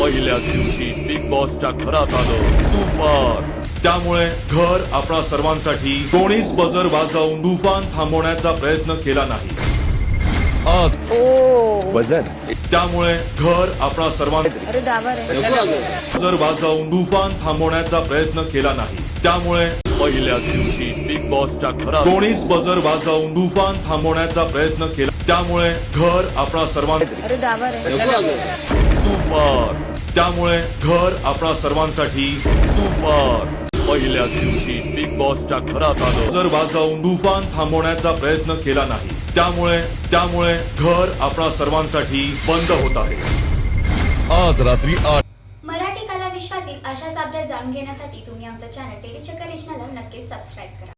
पहिल्या दिवशी बिग बॉसच्या घरात आलं तुफान. त्यामुळे घर आपणा सर्वांसाठी कोणीच बजर वाजवून तुफान थांबवण्याचा प्रयत्न केला नाही. आज वजन त्यामुळे घर आपणा सर्वांसाठी अरे दावा रे बजर वाजवून तुफान थांबवण्याचा प्रयत्न केला नाही. त्यामुळे पहिल्या दिवशी बिग बॉसच्या घरात कोणीच बजर वाजवून तुफान थांबवण्याचा प्रयत्न केला. त्यामुळे घर आपणा सर्वांसाठी अरे दावा रे तुफान. त्यामुळे घर आपणा सर्वांसाठी तुफान. पहिल्या दिवशी बिग बॉसच्या घरात आलं जर वाजवून तुफान थांबवण्याचा प्रयत्न केला नाही. त्यामुळे घर आपणा सर्वांसाठी बंद होत आहे. आज रात्री 8. मराठी कला विश्वातील अशाच अपडेट जाणून घेण्यासाठी तुम्ही आमचं चॅनल टेलीचक्कर रिजनला नक्कीच सबस्क्राईब करा.